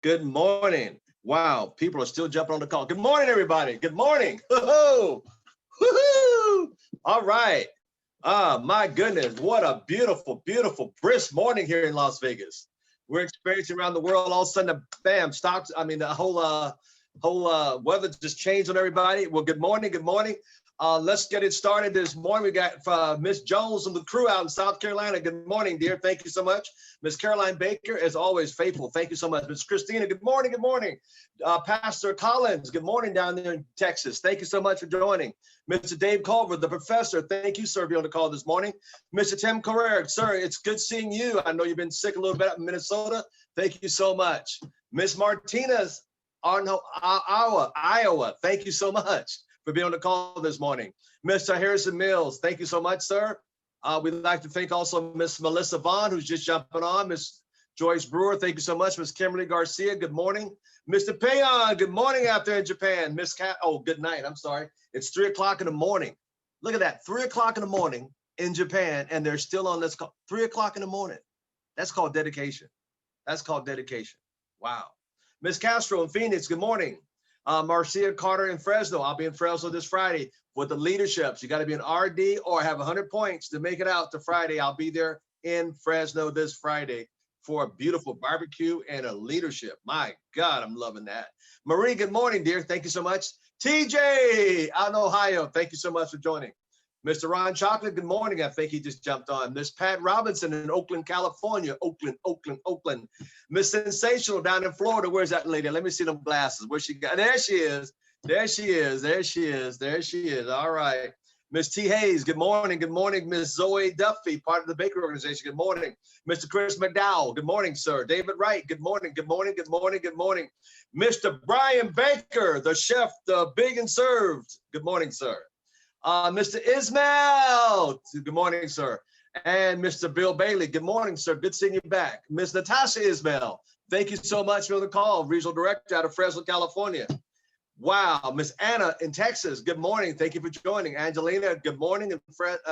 Good morning. Wow, people are still jumping on the call. Good morning, everybody. Good morning. Woo-hoo. Woo-hoo. All right. My goodness, what a beautiful, beautiful, brisk morning here in Las Vegas. We're experiencing around the world. All of a sudden, bam, stocks. I mean, the whole weather just changed on everybody. Well, good morning. Good morning. Let's get it started this morning. We got Miss Jones and the crew out in South Carolina. Good morning, dear. Thank you so much. Miss Caroline Baker, as always, faithful. Thank you so much. Miss Christina, good morning. Good morning. Pastor Collins, good morning down there in Texas. Thank you so much for joining. Mr. Dave Culver, the professor, thank you, sir, for being on the call this morning. Mr. Tim Carrera, sir, it's good seeing you. I know you've been sick a little bit up in Minnesota. Thank you so much. Miss Martinez, Iowa, thank you so much for being on the call this morning. Mr. Harrison Mills, thank you so much, sir. We'd like to thank also Miss Melissa Vaughn, who's just jumping on. Miss Joyce Brewer, thank you so much. Miss Kimberly Garcia, good morning. Mr. Payon, good morning out there in Japan. Miss Cat, oh, good night, I'm sorry. It's 3 o'clock in the morning. Look at that, 3 o'clock in the morning in Japan, and they're still on this call. 3 o'clock in the morning. That's called dedication. That's called dedication. Wow. Miss Castro in Phoenix, good morning. Marcia Carter in Fresno. I'll be in Fresno this Friday with the leaderships. You got to be an RD or have 100 points to make it out to Friday. I'll be there in Fresno this Friday for a beautiful barbecue and a leadership. My God, I'm loving that. Marie, good morning, dear. Thank you so much. TJ out in Ohio, thank you so much for joining. Mr. Ron Chocolate, good morning. I think he just jumped on. Miss Pat Robinson in Oakland, California. Oakland. Miss Sensational down in Florida. Where's that lady? Let me see them glasses. Where she got? There she is. There she is. All right. Miss T. Hayes, good morning. Good morning. Miss Zoe Duffy, part of the Baker organization. Good morning. Mr. Chris McDowell, good morning, sir. David Wright, good morning. Good morning. Mr. Brian Baker, the chef, the big and served. Good morning, sir. Mr. Ismail, good morning, sir. And Mr. Bill Bailey, good morning, sir. Good seeing you back. Miss Natasha Ismail, thank you so much for the call. Regional Director out of Fresno, California. Wow. Miss Anna in Texas, good morning. Thank you for joining. Angelina, good morning in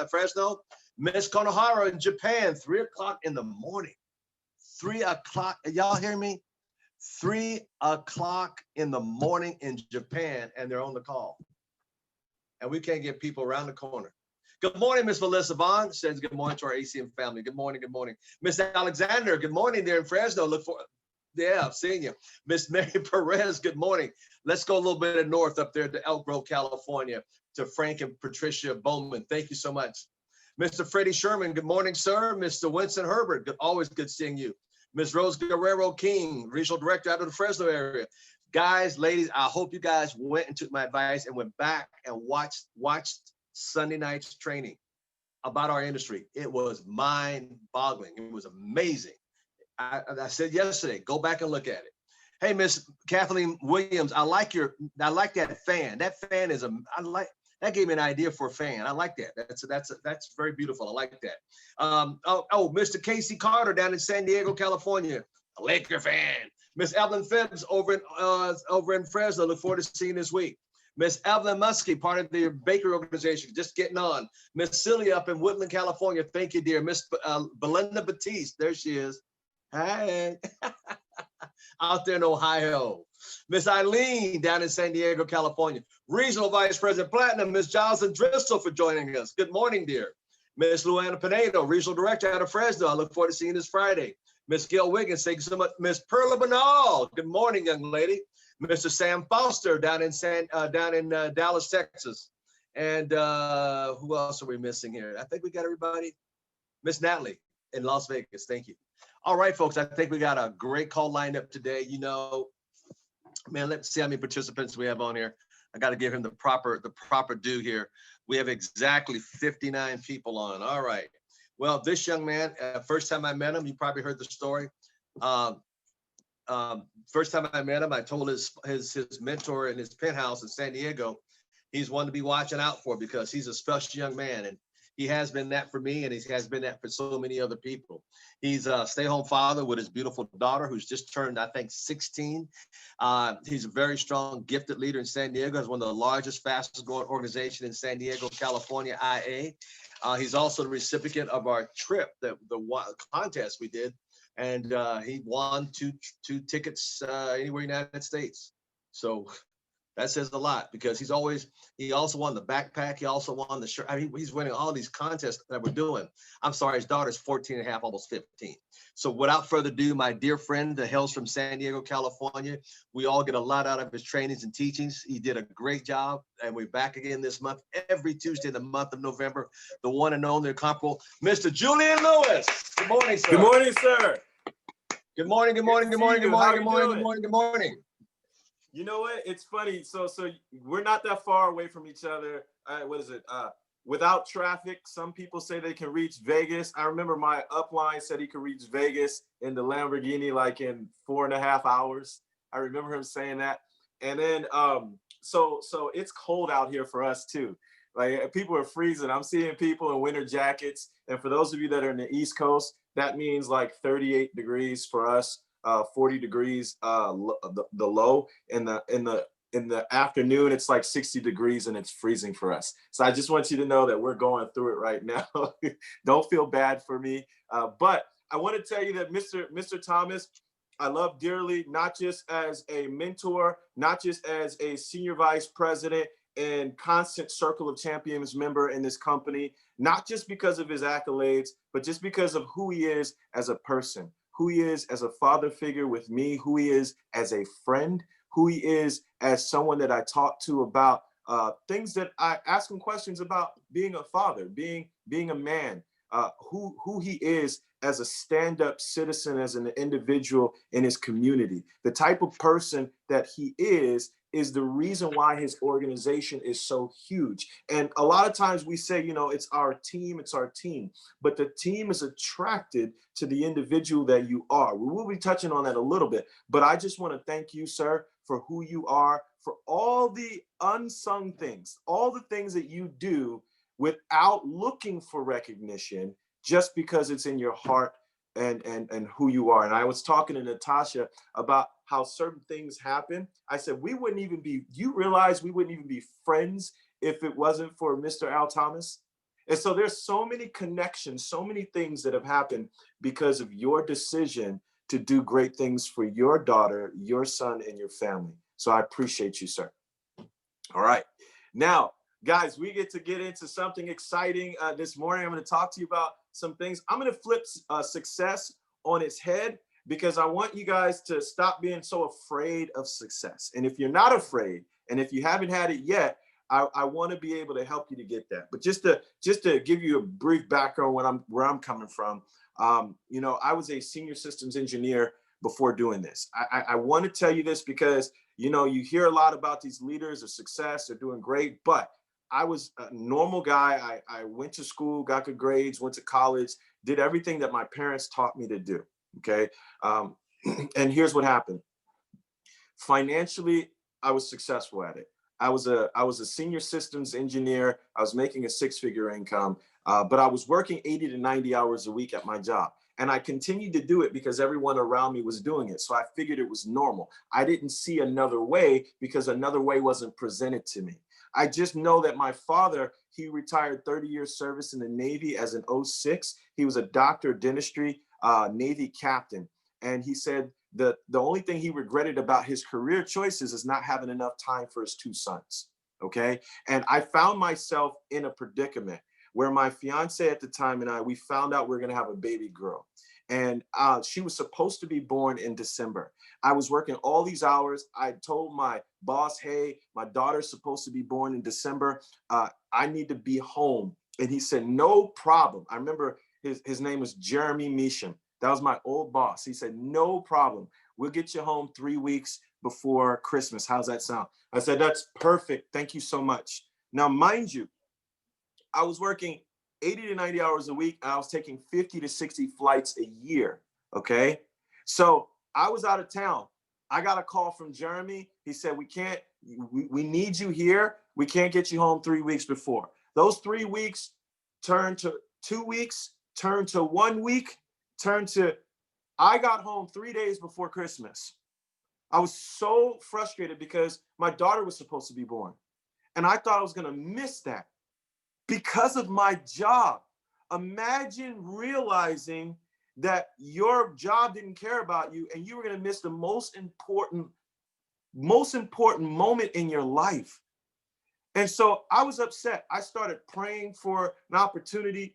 Fresno. Miss Konohara in Japan, 3 o'clock in the morning. 3 o'clock. Y'all hear me? 3 o'clock in the morning in Japan, and they're on the call. And we can't get people around the corner. Good morning, Miss Melissa Vaughn. Says good morning to our ACM family. Good morning. Miss Alexander, good morning there in Fresno. I'm seeing you. Miss Mary Perez, good morning. Let's go a little bit north up there to Elk Grove, California, to Frank and Patricia Bowman. Thank you so much. Mr. Freddie Sherman, good morning, sir. Mr. Winston Herbert, always good seeing you. Miss Rose Guerrero King, Regional Director out of the Fresno area. Guys, ladies, I hope you guys went and took my advice and went back and watched Sunday night's training about our industry. It was mind-boggling. It was amazing. I said yesterday, go back and look at it. Hey, Miss Kathleen Williams, I like that fan. That fan is that gave me an idea for a fan. I like that. That's very beautiful. I like that. Mr. Casey Carter down in San Diego, California, a Laker fan. Miss Evelyn Phibbs over in Fresno. Look forward to seeing this week. Miss Evelyn Muskie, part of the Baker organization, just getting on. Miss Celia up in Woodland, California. Thank you, dear. Miss Belinda Batiste, there she is. Hi. Out there in Ohio. Miss Eileen down in San Diego, California. Regional Vice President Platinum, Miss Jocelyn Driscoll for joining us. Good morning, dear. Miss Luana Pinedo, Regional Director out of Fresno. I look forward to seeing you this Friday. Miss Gail Wiggins, thank you so much. Miss Perla Banal, good morning, young lady. Mr. Sam Foster down in Dallas, Texas. And who else are we missing here? I think we got everybody. Miss Natalie in Las Vegas, thank you. All right, folks, I think we got a great call lined up today. You know, man, let's see how many participants we have on here. I got to give him the proper due here. We have exactly 59 people on. All right. Well, this young man, first time I met him, you probably heard the story. First time I met him, I told his mentor in his penthouse in San Diego, he's one to be watching out for because he's a special young man. And he has been that for me, and he has been that for so many other people. He's a stay-home father with his beautiful daughter, who's just turned, I think, 16. He's a very strong, gifted leader in San Diego. He's one of the largest, fastest-growing organization in San Diego, California, IA. He's also the recipient of our trip, the contest we did and he won two tickets anywhere in the United States. So that says a lot because he also won the backpack. He also won the shirt. I mean, he's winning all these contests that we're doing. I'm sorry, his daughter's 14 and a half, almost 15. So without further ado, my dear friend that hails from San Diego, California, we all get a lot out of his trainings and teachings. He did a great job. And we're back again this month, every Tuesday in the month of November, the one and only incomparable, Mr. Julian Lewis. Good morning, sir. Good morning, sir. Good morning, good morning, good morning, good morning, good morning, good morning, good morning. You know what? It's funny. So we're not that far away from each other. What is it? Without traffic, some people say they can reach Vegas. I remember my upline said he could reach Vegas in the Lamborghini like in 4.5 hours. I remember him saying that. And then, so it's cold out here for us too. Like people are freezing. I'm seeing people in winter jackets. And for those of you that are in the East Coast, that means like 38 degrees for us, 40 degrees the low. In the afternoon, it's like 60 degrees and it's freezing for us. So I just want you to know that we're going through it right now. Don't feel bad for me. But I want to tell you that Mr. Thomas, I love dearly, not just as a mentor, not just as a senior vice president and constant Circle of Champions member in this company, not just because of his accolades, but just because of who he is as a person, who he is as a father figure with me, who he is as a friend, who he is as someone that I talk to about things that I ask him questions about being a father, being a man, who he is as a stand-up citizen, as an individual in his community. The type of person that he is the reason why his organization is so huge. And a lot of times we say, it's our team, but the team is attracted to the individual that you are. We will be touching on that a little bit, but I just want to thank you, sir, for who you are, for all the unsung things, all the things that you do without looking for recognition, just because it's in your heart and who you are. And I was talking to Natasha about how certain things happen. I said, you realize we wouldn't even be friends if it wasn't for Mr. Al Thomas? And so there's so many connections, so many things that have happened because of your decision to do great things for your daughter, your son, and your family. So I appreciate you, sir. All right. Now, guys, we get into something exciting this morning. I'm going to talk to you about some things. I'm going to flip success on its head because I want you guys to stop being so afraid of success. And if you're not afraid, and if you haven't had it yet, I want to be able to help you to get that. But just to give you a brief background where I'm coming from, I was a senior systems engineer before doing this. I want to tell you this because, you hear a lot about these leaders of success, they're doing great, but I was a normal guy. I went to school, got good grades, went to college, did everything that my parents taught me to do. Okay. And here's what happened. Financially, I was successful at it. I was a senior systems engineer. I was making a 6-figure income, but I was working 80 to 90 hours a week at my job. And I continued to do it because everyone around me was doing it. So I figured it was normal. I didn't see another way because another way wasn't presented to me. I just know that my father, he retired 30 years service in the Navy as an 06. He was a doctor of dentistry, Navy captain. And he said the only thing he regretted about his career choices is not having enough time for his 2 sons. Okay. And I found myself in a predicament where my fiance at the time and we found out we were going to have a baby girl. And she was supposed to be born in December. I was working all these hours. I told my boss, hey, my daughter's supposed to be born in December. I need to be home. And he said, no problem. I remember his name was Jeremy Measham. That was my old boss. He said, no problem. We'll get you home 3 weeks before Christmas. How's that sound? I said, that's perfect. Thank you so much. Now, mind you, I was working 80 to 90 hours a week. And I was taking 50 to 60 flights a year. Okay. So I was out of town. I got a call from Jeremy. He said, we need you here. We can't get you home 3 weeks before. Those 3 weeks turned to 2 weeks, turned to 1 week, I got home 3 days before Christmas. I was so frustrated because my daughter was supposed to be born. And I thought I was going to miss that because of my job. Imagine realizing that your job didn't care about you and you were going to miss the most important moment in your life. And so I was upset. I started praying for an opportunity.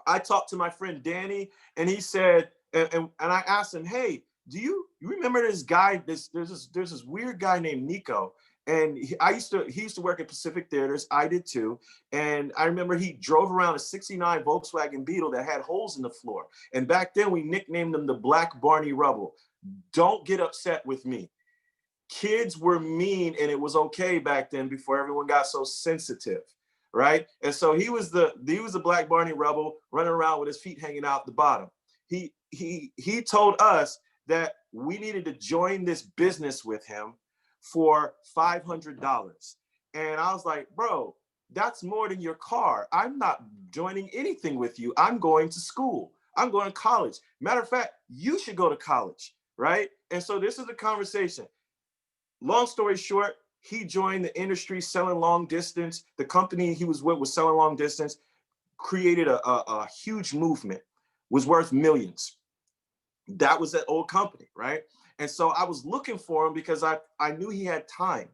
I talked to my friend Danny, and he said, and I asked him, hey, do you remember this guy? There's this weird guy named Nico. And he used to work at Pacific Theaters. I did too. And I remember he drove around a 69 Volkswagen Beetle that had holes in the floor. And back then we nicknamed him the Black Barney Rubble. Don't get upset with me. Kids were mean, and it was okay back then before everyone got so sensitive, right? And so he was the Black Barney Rubble running around with his feet hanging out the bottom. He told us that we needed to join this business with him for $500. And I was like, bro, that's more than your car. I'm not joining anything with you. I'm going to school. I'm going to college. Matter of fact, you should go to college, right? And so this is the conversation. Long story short, he joined the industry selling long distance. The company he was with was selling long distance, created a huge movement, was worth millions. That was that old company, right? And so I was looking for him because I knew he had time.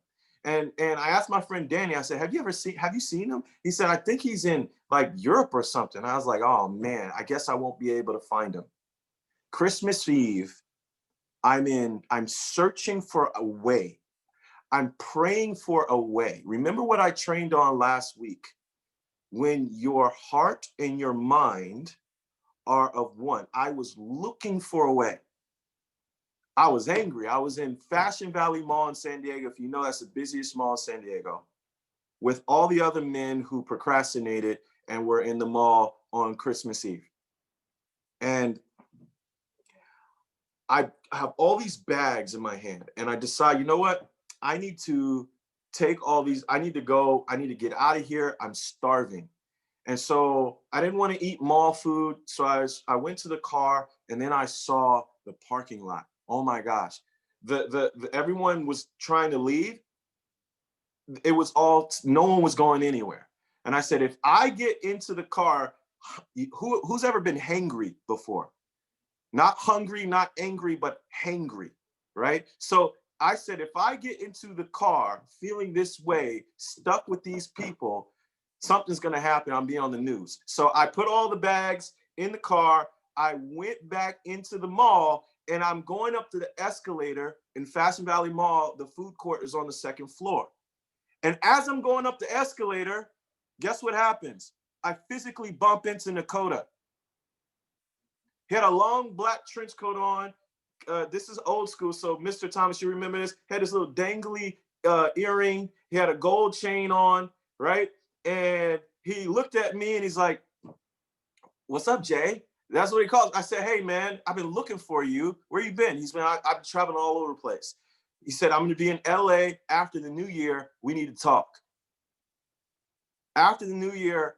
And I asked my friend Danny, I said, have you seen him? He said, I think he's in like Europe or something. I was like, oh man, I guess I won't be able to find him. Christmas Eve, I'm searching for a way. I'm praying for a way. Remember what I trained on last week. When your heart and your mind are of one. I was looking for a way. I was angry. I was in Fashion Valley Mall in San Diego. If you know, that's the busiest mall in San Diego, with all the other men who procrastinated and were in the mall on Christmas Eve. And I have all these bags in my hand, and I decide, you know what? I need to take all these, I need to get out of here. I'm starving. And so I didn't want to eat mall food. So I went to the car, and then I saw the parking lot. Oh my gosh. Everyone was trying to leave. It was no one was going anywhere. And I said, if I get into the car, who's ever been hangry before? Not hungry, not angry, but hangry, right? So I said, if I get into the car feeling this way, stuck with these people, something's going to happen. I'm being on the news. So I put all the bags in the car. I went back into the mall, and I'm going up to the escalator in Fashion Valley Mall. The food court is on the second floor. And as I'm going up the escalator, guess what happens? I physically bump into Nakota. He had a long black trench coat on. This is old school. So Mr. Thomas, you remember this? He had this little dangly earring. He had a gold chain on, right? And he looked at me and he's like, what's up, Jay? That's what he calls. I said, hey, man, I've been looking for you. Where you been? He's been, I've been traveling all over the place. He said, I'm going to be in LA after the new year. We need to talk. After the new year,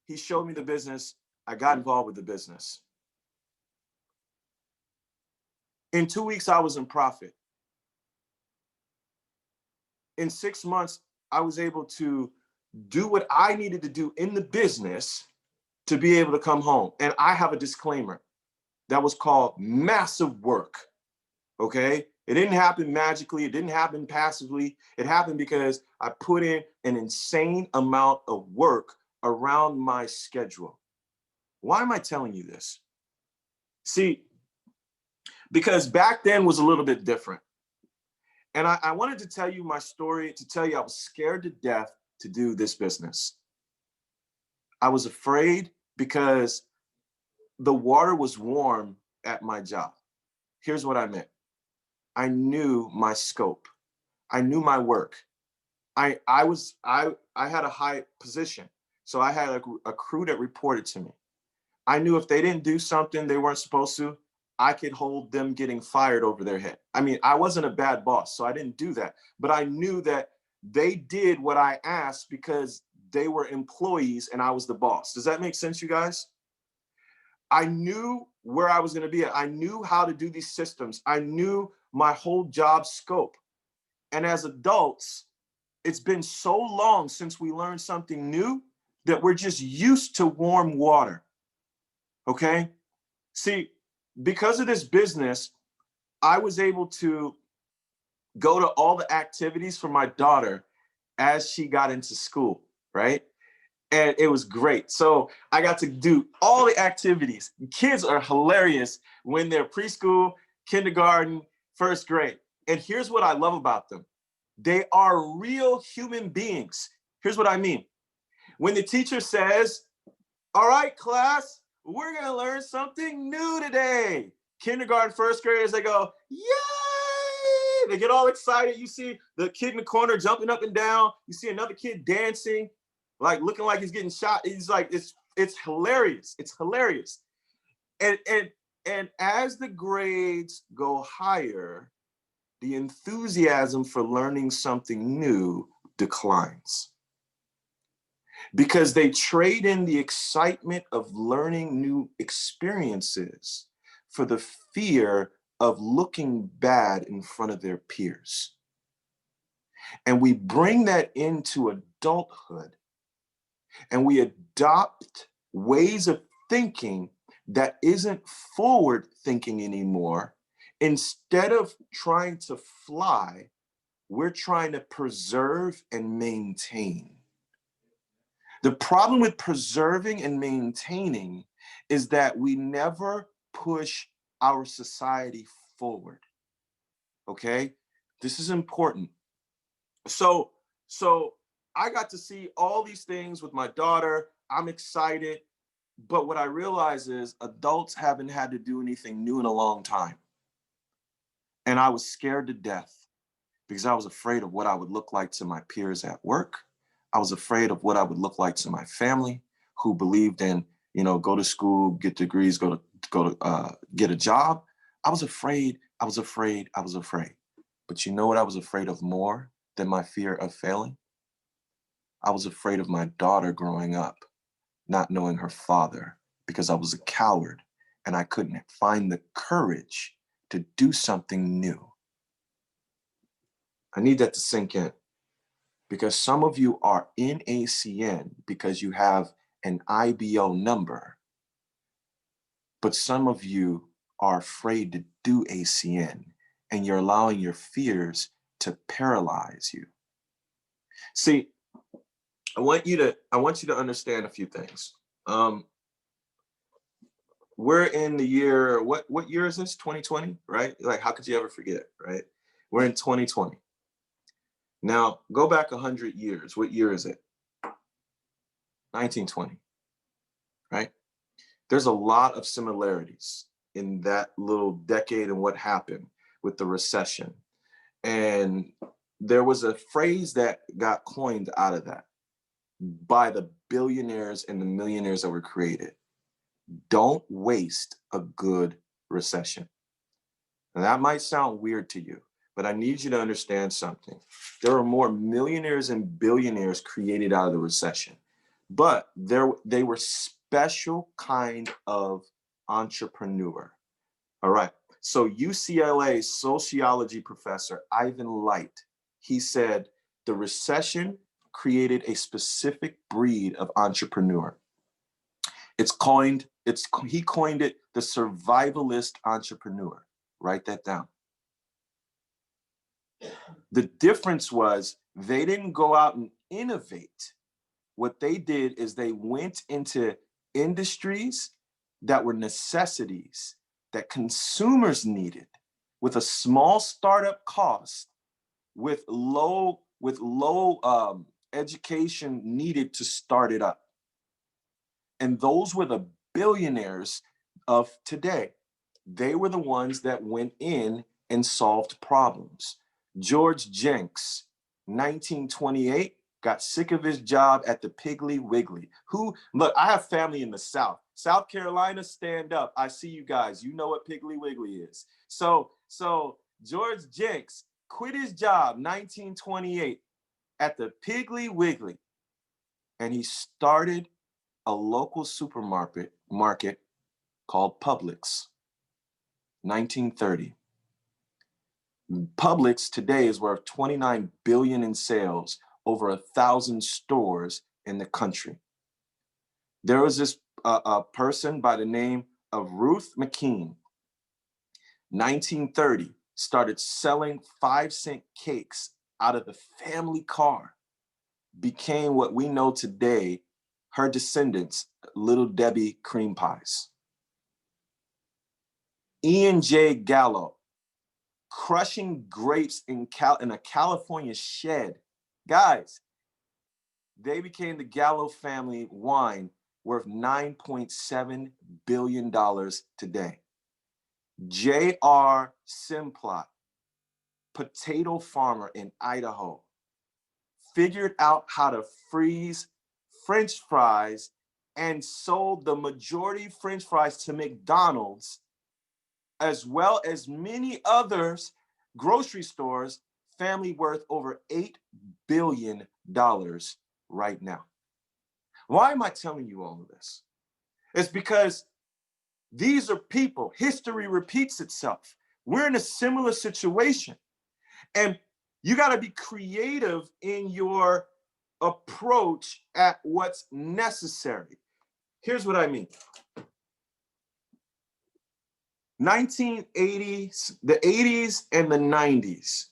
he showed me the business. I got involved with the business. In 2 weeks, I was in profit. In 6 months, I was able to do what I needed to do in the business to be able to come home. And I have a disclaimer that was called massive work, okay? It didn't happen magically. It didn't happen passively. It happened because I put in an insane amount of work around my schedule. Why am I telling you this? See, because back then was a little bit different. And I wanted to tell you my story, to tell you I was scared to death to do this business. I was afraid because the water was warm at my job. Here's what I meant. I knew my scope. I knew my work. I had a high position. So I had a crew that reported to me. I knew if they didn't do something they weren't supposed to, I could hold them getting fired over their head. I mean, I wasn't a bad boss, so I didn't do that. But I knew that they did what I asked because they were employees and I was the boss. Does that make sense, you guys? I knew where I was going to be at. I knew how to do these systems. I knew my whole job scope. And as adults, it's been so long since we learned something new that we're just used to warm water. Okay? See, because of this business, I was able to go to all the activities for my daughter as she got into school, right? And it was great. So I got to do all the activities. Kids are hilarious when they're preschool, kindergarten, first grade. And here's what I love about them. They are real human beings. Here's what I mean. When the teacher says, all right, class, we're gonna learn something new today. Kindergarten, first graders, they go, yay! They get all excited. You see the kid in the corner jumping up and down. You see another kid dancing, like looking like he's getting shot. He's like, it's hilarious. It's hilarious. And as the grades go higher, the enthusiasm for learning something new declines. Because they trade in the excitement of learning new experiences for the fear of looking bad in front of their peers. And we bring that into adulthood, and we adopt ways of thinking that isn't forward thinking anymore. Instead of trying to fly, we're trying to preserve and maintain. The problem with preserving and maintaining is that we never push our society forward. Okay? This is important. So I got to see all these things with my daughter. I'm excited. But what I realize is adults haven't had to do anything new in a long time. And I was scared to death because I was afraid of what I would look like to my peers at work. I was afraid of what I would look like to my family who believed in, go to school, get degrees, go to get a job. I was afraid. But you know what I was afraid of more than my fear of failing? I was afraid of my daughter growing up, not knowing her father, because I was a coward and I couldn't find the courage to do something new. I need that to sink in, because some of you are in ACN because you have an IBO number, but some of you are afraid to do ACN and you're allowing your fears to paralyze you. See, I want you to understand a few things. We're in the year, what year is this? 2020, right? Like, how could you ever forget, right? We're in 2020. Now, go back 100 years. What year is it? 1920, right? There's a lot of similarities in that little decade and what happened with the recession. And there was a phrase that got coined out of that by the billionaires and the millionaires that were created. Don't waste a good recession. Now, that might sound weird to you, but I need you to understand something. There are more millionaires and billionaires created out of the recession, but they were special kind of entrepreneur. All right. So UCLA sociology professor Ivan Light, he said the recession created a specific breed of entrepreneur. He coined it the survivalist entrepreneur. Write that down. The difference was they didn't go out and innovate. What they did is they went into industries that were necessities that consumers needed with a small startup cost, with low education needed to start it up. And those were the billionaires of today. They were the ones that went in and solved problems. George Jenks, 1928, got sick of his job at the Piggly Wiggly. Look, I have family in the South. South Carolina, stand up. I see you guys. You know what Piggly Wiggly is. So George Jenks quit his job, 1928, at the Piggly Wiggly, and he started a local supermarket called Publix, 1930. Publix today is worth $29 billion in sales, over 1,000 stores in the country. There was this person by the name of Ruth McKean, 1930, started selling 5-cent cakes out of the family car, became what we know today, her descendants, Little Debbie cream pies. Ian J. Gallo, crushing grapes in a California shed. Guys, they became the Gallo family wine, worth $9.7 billion today. J.R. Simplot, potato farmer in Idaho, figured out how to freeze French fries and sold the majority French fries to McDonald's, as well as many others, grocery stores, family worth over $8 billion right now. Why am I telling you all of this? It's because these are people. History repeats itself. We're in a similar situation. And you got to be creative in your approach at what's necessary. Here's what I mean. 1980s, the 80s and the 90s.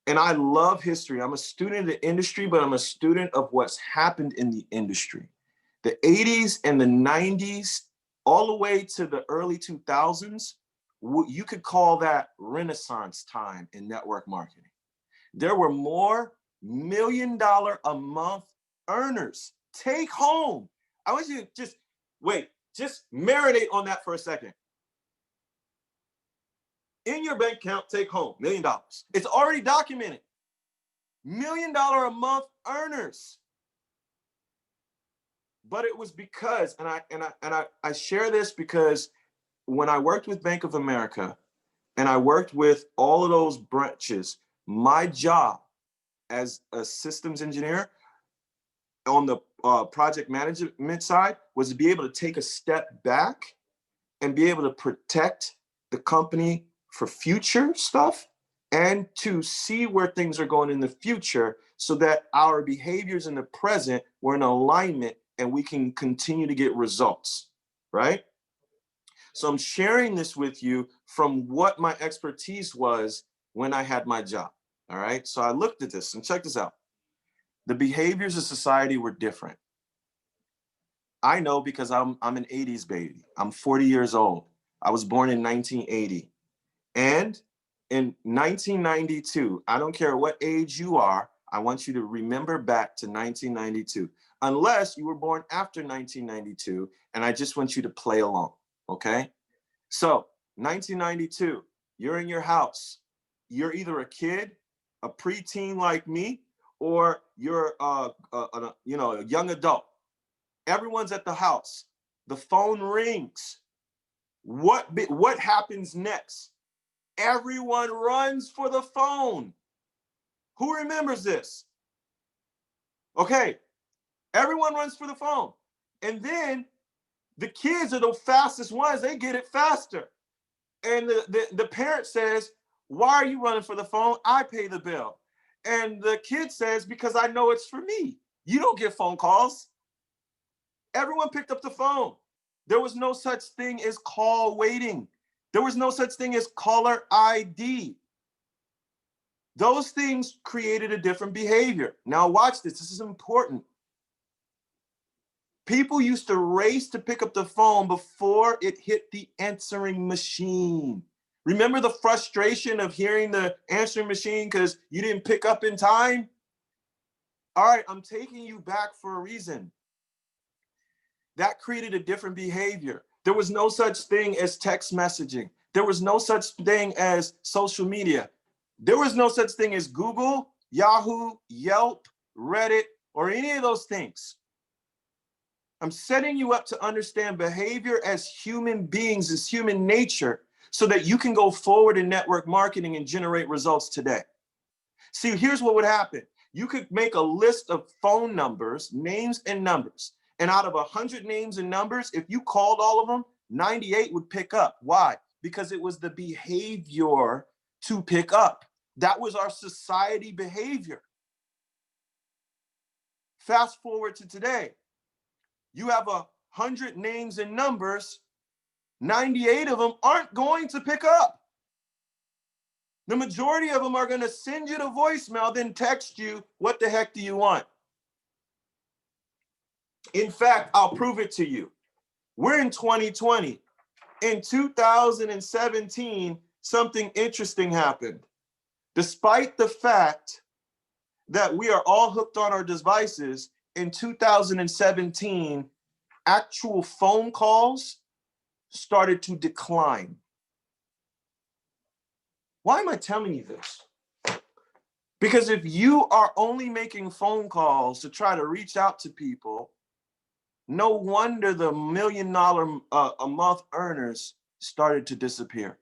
And I love history. I'm a student of the industry, but I'm a student of what's happened in the industry. The 80s and the 90s, all the way to the early 2000s, you could call that Renaissance time in network marketing. There were more $1 million a month earners. Take home. I want you to just marinate on that for a second. In your bank account, take home $1 million. It's already documented. $1 million a month earners. But it was because, and I share this because when I worked with Bank of America and I worked with all of those branches, my job as a systems engineer on the project management side was to be able to take a step back and be able to protect the company for future stuff and to see where things are going in the future so that our behaviors in the present were in alignment and we can continue to get results, right? So I'm sharing this with you from what my expertise was when I had my job, all right? So I looked at this and check this out. The behaviors of society were different. I know because I'm an 80s baby. I'm 40 years old. I was born in 1980. And in 1992, I don't care what age you are, I want you to remember back to 1992, unless you were born after 1992, and I just want you to play along, okay? So 1992, you're in your house. You're either a kid, a preteen like me, or you're a young adult. Everyone's at the house. The phone rings. What happens next? Everyone runs for the phone. Who remembers this? Okay, everyone runs for the phone. And then the kids are the fastest ones. They get it faster. And the parent says, why are you running for the phone? I pay the bill. And the kid says, because I know it's for me. You don't get phone calls. Everyone picked up the phone. There was no such thing as call waiting. There was no such thing as caller ID. Those things created a different behavior. Now watch this. This is important. People used to race to pick up the phone before it hit the answering machine. Remember the frustration of hearing the answering machine because you didn't pick up in time? All right, I'm taking you back for a reason. That created a different behavior. There was no such thing as text messaging. There was no such thing as social media. There was no such thing as Google, Yahoo, Yelp, Reddit, or any of those things. I'm setting you up to understand behavior as human beings, as human nature, so that you can go forward in network marketing and generate results today. See, here's what would happen. You could make a list of phone numbers, names and numbers. And out of 100 names and numbers, if you called all of them, 98 would pick up. Why? Because it was the behavior to pick up. That was our society behavior. Fast forward to today. You have 100 names and numbers, 98 of them aren't going to pick up. The majority of them are going to send you the voicemail, then text you, what the heck do you want? In fact, I'll prove it to you. We're in 2020. In 2017, something interesting happened. Despite the fact that we are all hooked on our devices, in 2017, actual phone calls started to decline. Why am I telling you this? Because if you are only making phone calls to try to reach out to people, no wonder the $1 million a month earners started to disappear.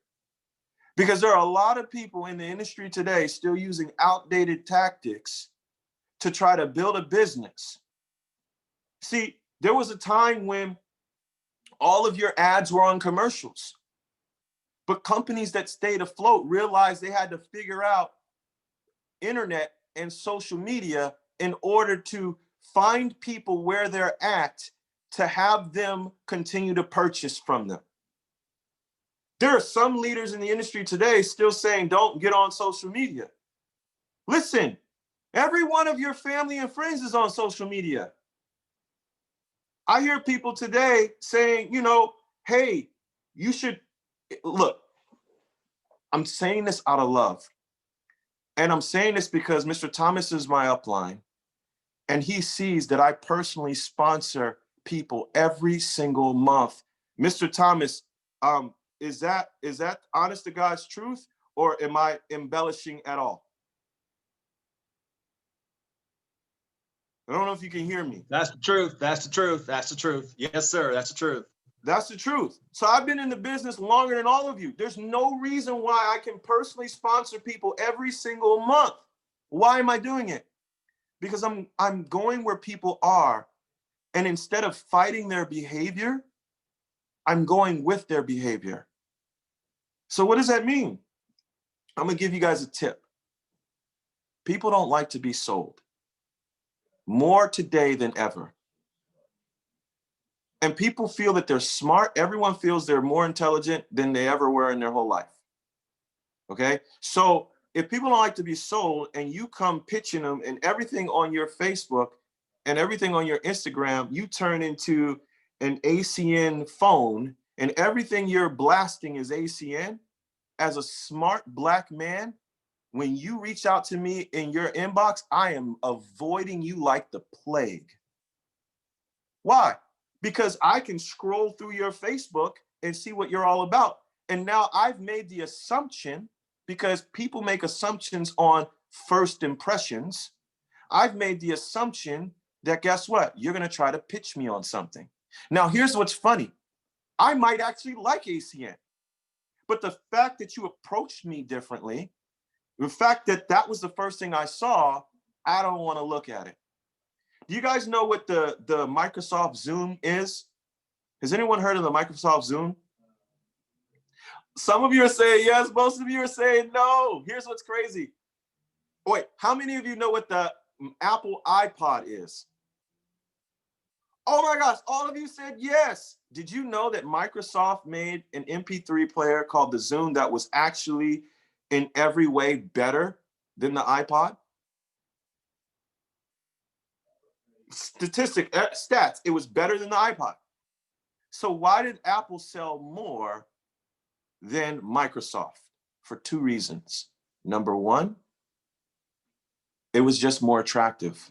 Because there are a lot of people in the industry today still using outdated tactics to try to build a business. See, there was a time when all of your ads were on commercials, but companies that stayed afloat realized they had to figure out internet and social media in order to find people where they're at to have them continue to purchase from them. There are some leaders in the industry today still saying, don't get on social media. Listen, every one of your family and friends is on social media. I hear people today saying, hey, you should, look, I'm saying this out of love. And I'm saying this because Mr. Thomas is my upline, and he sees that I personally sponsor people every single month. Mr. Thomas, is that honest to God's truth, or am I embellishing at all? I don't know if you can hear me. That's the truth. That's the truth. That's the truth. Yes, sir. That's the truth. That's the truth. So I've been in the business longer than all of you. There's no reason why I can personally sponsor people every single month. Why am I doing it? Because I'm going where people are, and instead of fighting their behavior, I'm going with their behavior. So what does that mean? I'm gonna give you guys a tip. People don't like to be sold. More today than ever. And people feel that they're smart. Everyone feels they're more intelligent than they ever were in their whole life. Okay? So if people don't like to be sold and you come pitching them and everything on your Facebook and everything on your Instagram, you turn into an ACN phone and everything you're blasting is ACN, as a smart Black man, when you reach out to me in your inbox, I am avoiding you like the plague. Why? Because I can scroll through your Facebook and see what you're all about. And now I've made the assumption, because people make assumptions on first impressions. I've made the assumption that, guess what? You're going to try to pitch me on something. Now, here's what's funny. I might actually like ACN, but the fact that you approached me differently, the fact that that was the first thing I saw, I don't want to look at it. Do you guys know what the Microsoft Zoom is? Has anyone heard of the Microsoft Zoom? Some of you are saying yes, most of you are saying no. Here's what's crazy. Wait, how many of you know what the Apple iPod is? Oh my gosh, all of you said yes. Did you know that Microsoft made an MP3 player called the Zoom that was actually in every way better than the iPod? Stats, it was better than the iPod. So why did Apple sell more than Microsoft? For two reasons. Number one, it was just more attractive.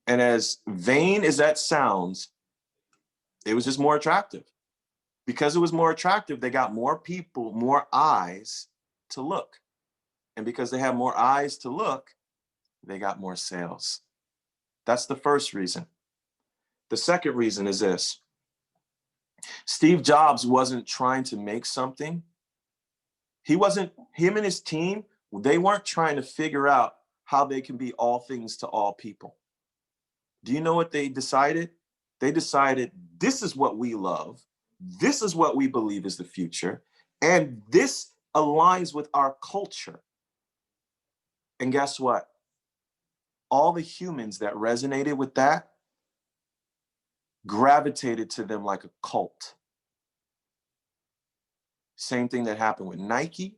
And as vain as that sounds, it was just more attractive. Because it was more attractive, they got more people, more eyes to look. And because they have more eyes to look, they got more sales. That's the first reason. The second reason is this. Steve Jobs wasn't trying to make something. Him and his team, they weren't trying to figure out how they can be all things to all people. Do you know what they decided? They decided, this is what we love. This is what we believe is the future. And this aligns with our culture. And guess what? All the humans that resonated with that gravitated to them like a cult. Same thing that happened with Nike.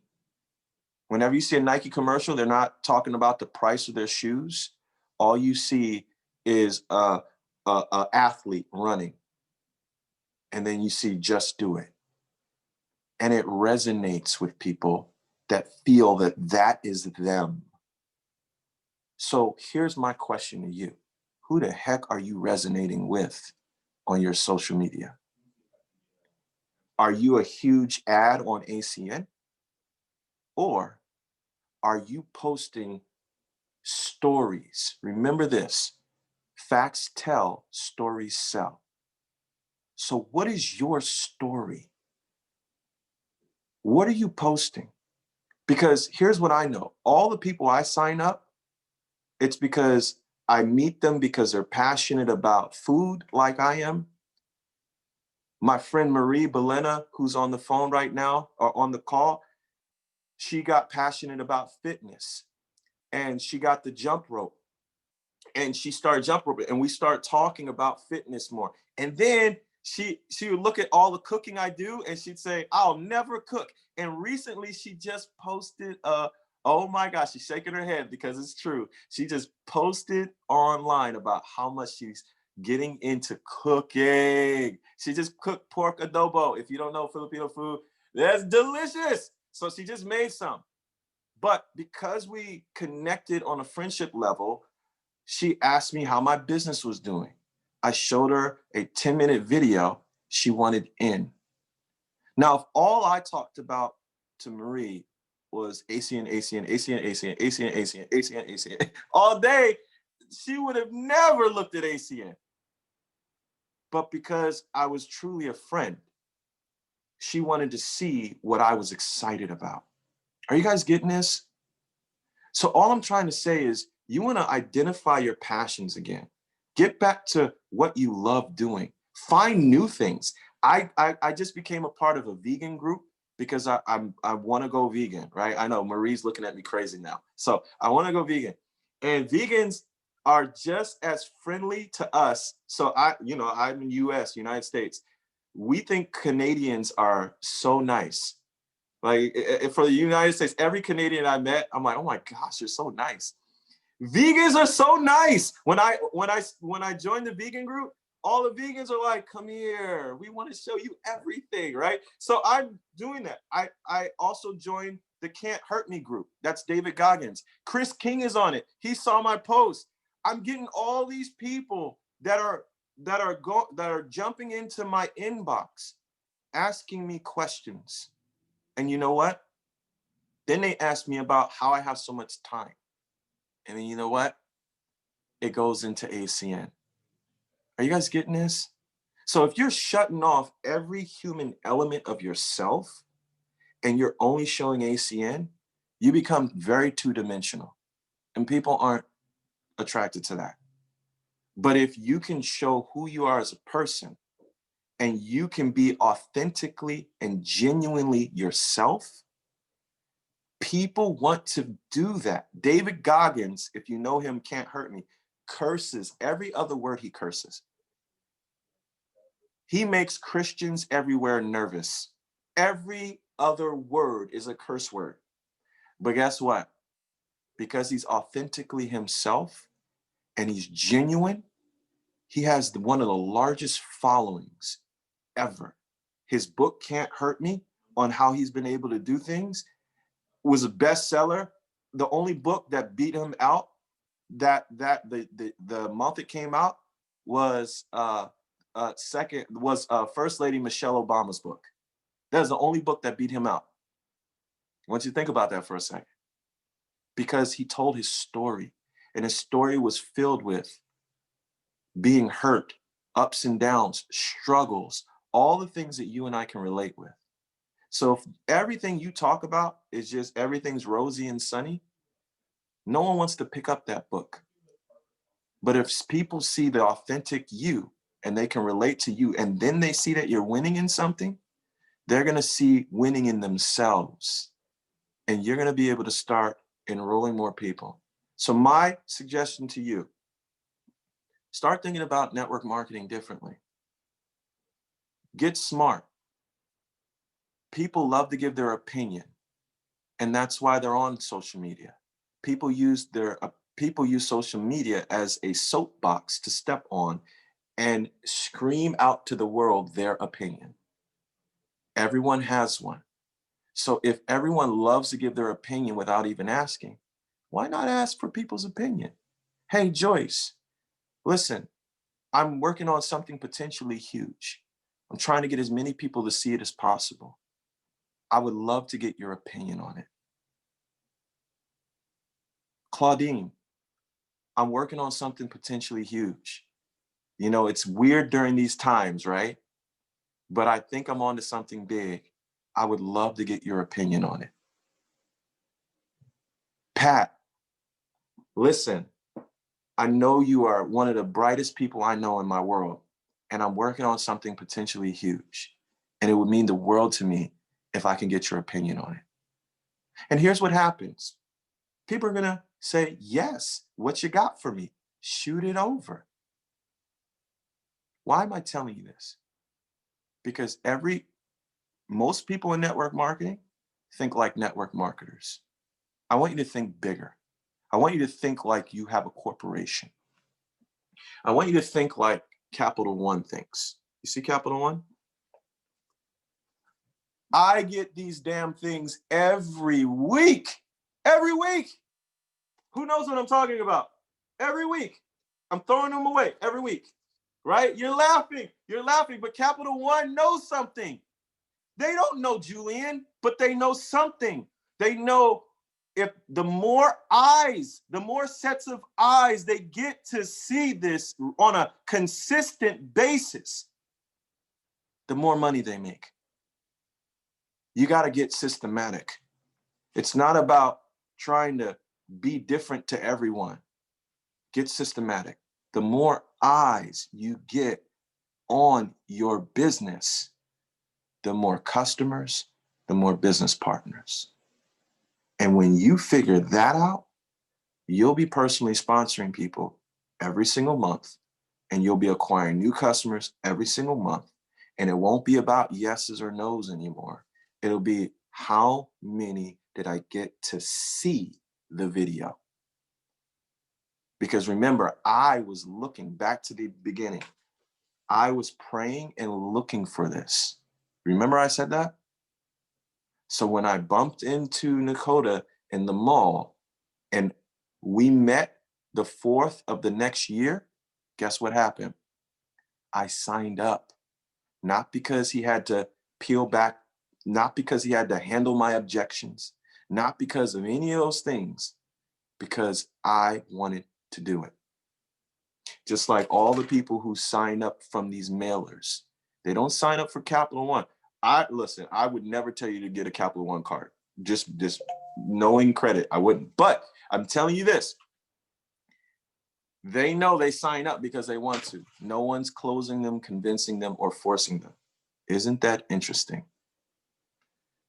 Whenever you see a Nike commercial, they're not talking about the price of their shoes. All you see is a athlete running. And then you see Just Do It. And it resonates with people that feel that that is them. So here's my question to you. Who the heck are you resonating with on your social media? Are you a huge ad on ACN? Or are you posting stories? Remember this, facts tell, stories sell. So what is your story? What are you posting? Because here's what I know. All the people I sign up, it's because I meet them because they're passionate about food like I am. My friend Marie Belena, who's on the phone right now or on the call, she got passionate about fitness and she got the jump rope and she started jump roping and we start talking about fitness more. And then she would look at all the cooking I do and she'd say, I'll never cook. And recently she just posted oh my gosh, she's shaking her head because it's true. She just posted online about how much she's getting into cooking. She just cooked pork adobo. If you don't know Filipino food, that's delicious. So she just made some. But because we connected on a friendship level, she asked me how my business was doing. I showed her a 10-minute video she wanted in. Now, if all I talked about to Marie was ACN, ACN, ACN, ACN, ACN, ACN, ACN, ACN, all day, she would have never looked at ACN. But because I was truly a friend, she wanted to see what I was excited about. Are you guys getting this? So all I'm trying to say is you want to identify your passions again. Get back to what you love doing. Find new things. I just became a part of a vegan group because I want to go vegan, right? I know Marie's looking at me crazy now. So I want to go vegan. And vegans are just as friendly to us. So I'm in US, United States. We think Canadians are so nice. Like for the United States, every Canadian I met, I'm like, oh my gosh, you're so nice. Vegans are so nice. When I joined the vegan group, all the vegans are like, come here, we want to show you everything, right? So I'm doing that. I also joined the Can't Hurt Me group. That's David Goggins. Chris King is on it. He saw my post. I'm getting all these people that are jumping into my inbox, asking me questions. And you know what? Then they ask me about how I have so much time. And then you know what? It goes into ACN. Are you guys getting this? So if you're shutting off every human element of yourself and you're only showing ACN, you become very two-dimensional. And people aren't attracted to that. But if you can show who you are as a person and you can be authentically and genuinely yourself, people want to do that. David Goggins, if you know him, Can't Hurt Me, curses every other word he curses. He makes Christians everywhere nervous. Every other word is a curse word. But guess what? Because he's authentically himself and he's genuine, he has one of the largest followings ever. His book, Can't Hurt Me, on how he's been able to do things, was a bestseller. The only book that beat him out the month it came out was First Lady Michelle Obama's book. That is the only book that beat him out. I want you to think about that for a second. Because he told his story, and his story was filled with being hurt, ups and downs, struggles, all the things that you and I can relate with. So if everything you talk about is just everything's rosy and sunny, no one wants to pick up that book. But if people see the authentic you and they can relate to you, and then they see that you're winning in something, they're going to see winning in themselves. And you're going to be able to start enrolling more people. So my suggestion to you, start thinking about network marketing differently. Get smart. People love to give their opinion, and that's why they're on social media. People use social media as a soapbox to step on and scream out to the world their opinion. Everyone has one. So if everyone loves to give their opinion without even asking, why not ask for people's opinion? Hey, Joyce, listen, I'm working on something potentially huge. I'm trying to get as many people to see it as possible. I would love to get your opinion on it. Claudine, I'm working on something potentially huge. You know, it's weird during these times, right? But I think I'm onto something big. I would love to get your opinion on it. Pat, listen, I know you are one of the brightest people I know in my world, and I'm working on something potentially huge. And it would mean the world to me if I can get your opinion on it. And here's what happens. People are gonna say, yes, what you got for me? Shoot it over. Why am I telling you this? Because most people in network marketing think like network marketers. I want you to think bigger. I want you to think like you have a corporation. I want you to think like Capital One thinks. You see Capital One? I get these damn things every week. Every week. Who knows what I'm talking about? Every week. I'm throwing them away every week, right? You're laughing, but Capital One knows something. They don't know Julian, but they know something. They know if the more eyes, the more sets of eyes they get to see this on a consistent basis, the more money they make. You got to get systematic. It's not about trying to be different to everyone. Get systematic. The more eyes you get on your business, the more customers, the more business partners. And when you figure that out, you'll be personally sponsoring people every single month, and you'll be acquiring new customers every single month. And it won't be about yeses or nos anymore. It'll be how many did I get to see the video? Because remember, I was looking back to the beginning. I was praying and looking for this. Remember I said that? So when I bumped into Nakota in the mall and we met the 4th of the next year, guess what happened? I signed up, not because he had to peel back, not because he had to handle my objections, not because of any of those things, because I wanted to do it. Just like all the people who sign up from these mailers, they don't sign up for Capital One. I would never tell you to get a Capital One card. Just knowing credit, I wouldn't. But I'm telling you this, they know they sign up because they want to. No one's closing them, convincing them, or forcing them. Isn't that interesting?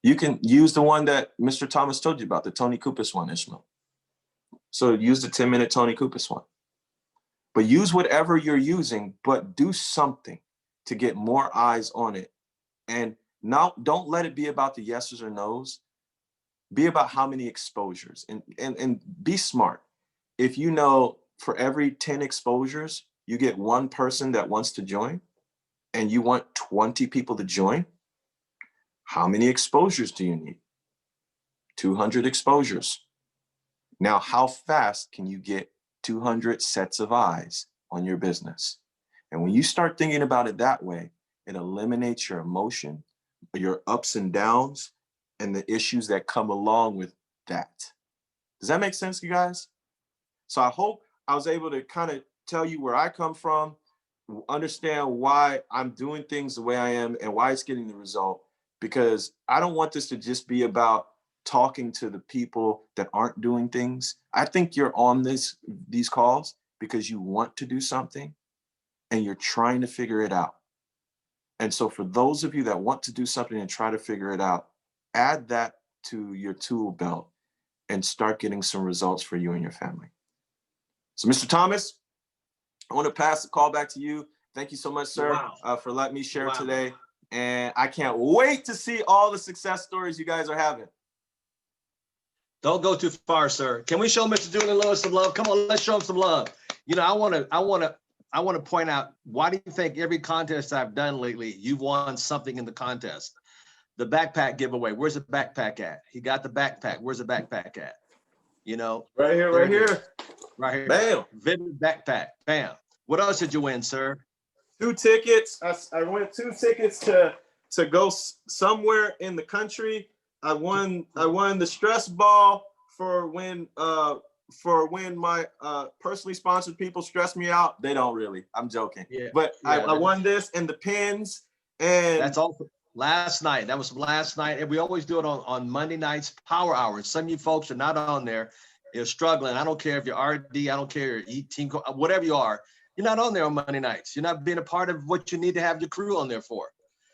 You can use the one that Mr. Thomas told you about, the Tony Kupas one, Ishmael. So use the 10-minute Tony Kupas one. But use whatever you're using, but do something to get more eyes on it. And now don't let it be about the yeses or nos. Be about how many exposures, and be smart. If you know for every 10 exposures, you get one person that wants to join and you want 20 people to join, how many exposures do you need? 200 exposures. Now, how fast can you get 200 sets of eyes on your business? And when you start thinking about it that way, it eliminates your emotion, your ups and downs, and the issues that come along with that. Does that make sense, you guys? So I hope I was able to kind of tell you where I come from, understand why I'm doing things the way I am and why it's getting the result, because I don't want this to just be about talking to the people that aren't doing things. I think you're on these calls because you want to do something and you're trying to figure it out. And so for those of you that want to do something and try to figure it out, add that to your tool belt and start getting some results for you and your family. So Mr. Thomas, I want to pass the call back to you. Thank you so much, sir, Wow. for letting me share today. And I can't wait to see all the success stories you guys are having. Don't go too far, sir. Can we show Mr. Julian Lewis some love? Come on, let's show him some love. You know, I want to point out, why do you think every contest I've done lately, you've won something in the contest? The backpack giveaway. Where's the backpack at? He got the backpack. Where's the backpack at? You know, Right here, right here. Right here. Bam. Vivid backpack. Bam. What else did you win, sir? 2 tickets. I won 2 tickets to go somewhere in the country. I won the stress ball for when my personally sponsored people stress me out. They don't really. I'm joking. Yeah. But Yeah, I won this and the pins. And that's all last night. That was last night. And we always do it on Monday nights, power hours. Some of you folks are not on there. You're struggling. I don't care if you're RD. I don't care if you're team, whatever you are. You're not on there on Monday nights. You're not being a part of what you need to have your crew on there for.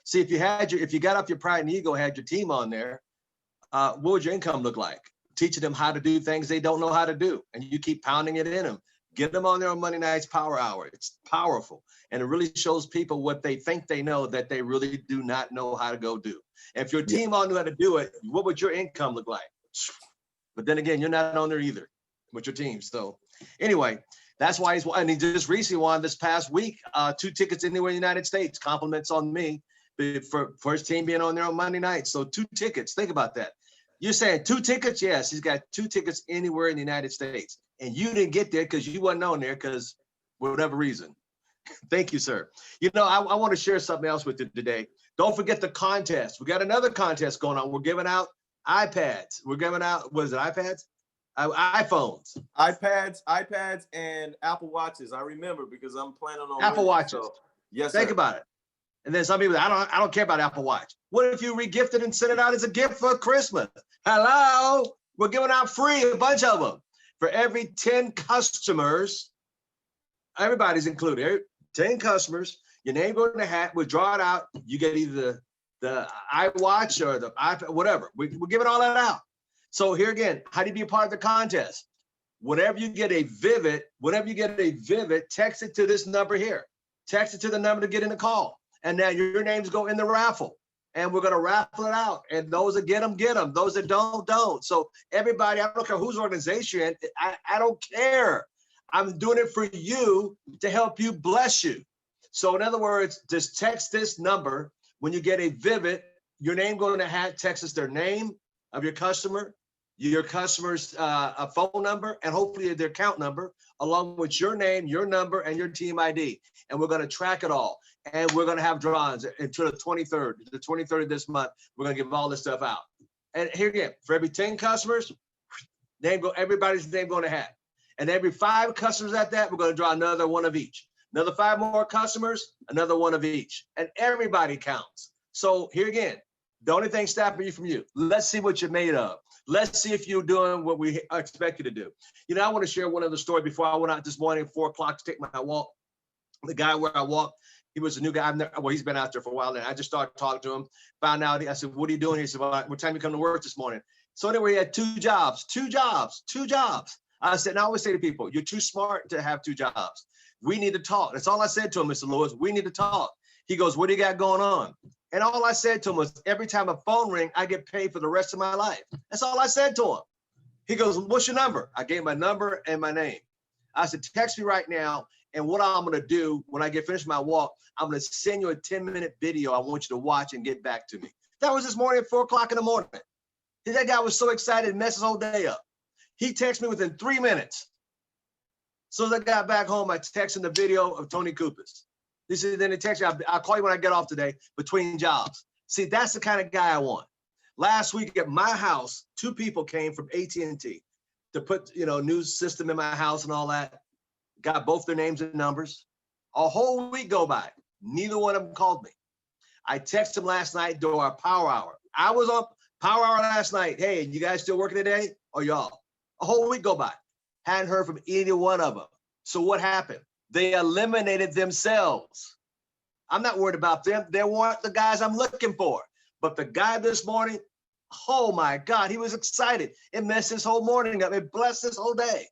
See, if you got off your pride and ego, had your team on there, what would your income look like? Teaching them how to do things they don't know how to do. And you keep pounding it in them. Get them on there on Monday nights power hour. It's powerful. And it really shows people what they think they know that they really do not know how to go do. And if your team all knew how to do it, what would your income look like? But then again, you're not on there either with your team. So anyway, that's why he just recently won this past week, 2 tickets anywhere in the United States. Compliments on me for his team being on there on Monday night. So 2 tickets. Think about that. You're saying 2 tickets? Yes, he's got 2 tickets anywhere in the United States. And you didn't get there because you wasn't on there because for whatever reason. Thank you, sir. You know, I want to share something else with you today. Don't forget the contest. We got another contest going on. We're giving out iPads. We're giving out, what is it, iPads? iPhones. iPads and Apple Watches. I remember because I'm planning on Apple Watches. So, yes, Think sir. about it. And then some people, I don't care about Apple Watch. What if you re-gift it and send it out as a gift for Christmas? Hello, we're giving out free a bunch of them. For every 10 customers, everybody's included. 10 customers, your name goes in the hat, we'll draw it out. You get either the iWatch or the iPad, whatever. We're giving all that out. So here again, how do you be a part of the contest? Whenever you get a Vivid, text it to this number here. Text it to the number to get in the call. And now your names go in the raffle. And we're going to raffle it out. And those that get them. Those that don't. So everybody, I don't care whose organization you're in, I don't care. I'm doing it for you to help you, bless you. So in other words, just text this number. When you get a Vivid, your name go in the hat, text us their name of your customer's phone number, and hopefully their account number, along with your name, your number, and your team ID. And we're going to track it all. And we're going to have drawings until the 23rd. The 23rd of this month, we're going to give all this stuff out. And here again, for every 10 customers, everybody's name going to hat. And every 5 customers at that, we're going to draw another one of each. Another 5 more customers, another one of each. And everybody counts. So here again, the only thing stopping you from you, let's see what you're made of. Let's see if you're doing what we expect you to do. You know, I want to share one other story before I went out this morning at 4 o'clock to take my walk. The guy where I walk, he was a new guy. He's been out there for a while. And I just started talking to him, found out. I said, what are you doing? He said, well, what time you come to work this morning? So anyway, he had 2 jobs. I said, and I always say to people, you're too smart to have 2 jobs. We need to talk. That's all I said to him, Mr. Lewis. We need to talk. He goes, what do you got going on? And all I said to him was, every time a phone ring, I get paid for the rest of my life. That's all I said to him. He goes, what's your number? I gave my number and my name. I said, text me right now. And what I'm going to do when I get finished my walk, I'm going to send you a 10-minute video I want you to watch and get back to me. That was this morning at 4 o'clock in the morning. That guy was so excited, messed his whole day up. He texted me within 3 minutes. So as I got back home, I texted him the video of Tony Kupas. He said, then he texted me, I'll call you when I get off today, between jobs. See, that's the kind of guy I want. Last week at my house, 2 people came from AT&T to put, new system in my house and all that. Got both their names and numbers. A whole week go by. Neither one of them called me. I texted them last night during our power hour. I was on power hour last night. Hey, you guys still working today? Or y'all? A whole week go by. Hadn't heard from either one of them. So what happened? They eliminated themselves. I'm not worried about them. They weren't the guys I'm looking for. But the guy this morning, oh my God, he was excited. It messed his whole morning up. It blessed his whole day.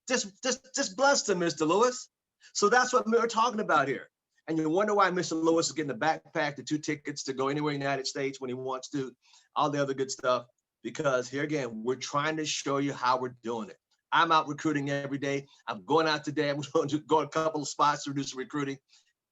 Just blessed him, Mr. Lewis. So that's what we're talking about here. And you wonder why Mr. Lewis is getting the backpack, the 2 tickets to go anywhere in the United States when he wants to, all the other good stuff. Because here again, we're trying to show you how we're doing it. I'm out recruiting every day. I'm going out today. I'm going to go a couple of spots to do some recruiting.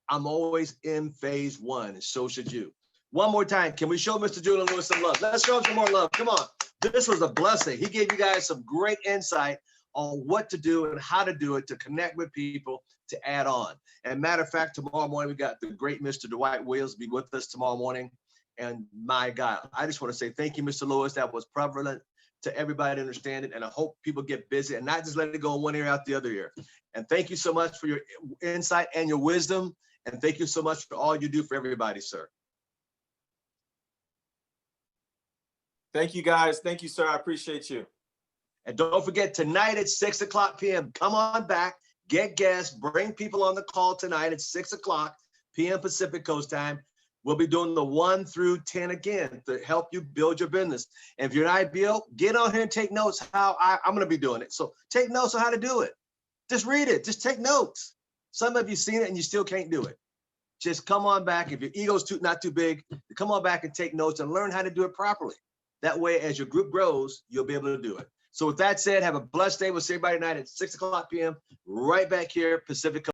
I'm always in phase 1, and so should you. One more time, can we show Mr. Julian Lewis some love? Let's show him some more love. Come on. This was a blessing. He gave you guys some great insight on what to do and how to do it to connect with people, to add on. And matter of fact, tomorrow morning, we got the great Mr. Dwight Williams be with us tomorrow morning. And my God, I just want to say thank you, Mr. Lewis. That was prevalent to everybody to understand it. And I hope people get busy and not just let it go in one ear out the other ear. And thank you so much for your insight and your wisdom. And thank you so much for all you do for everybody, sir. Thank you, guys. Thank you, sir. I appreciate you. And don't forget, tonight at 6 o'clock p.m., come on back, get guests, bring people on the call tonight at 6 o'clock p.m. Pacific Coast time. We'll be doing the 1 through 10 again to help you build your business. And if you're an IBO, get on here and take notes how I'm going to be doing it. So take notes on how to do it. Just read it. Just take notes. Some of you seen it and you still can't do it. Just come on back. If your ego's not too big, come on back and take notes and learn how to do it properly. That way, as your group grows, you'll be able to do it. So with that said, have a blessed day. We'll see everybody tonight at 6 o'clock p.m. right back here, Pacific Coast.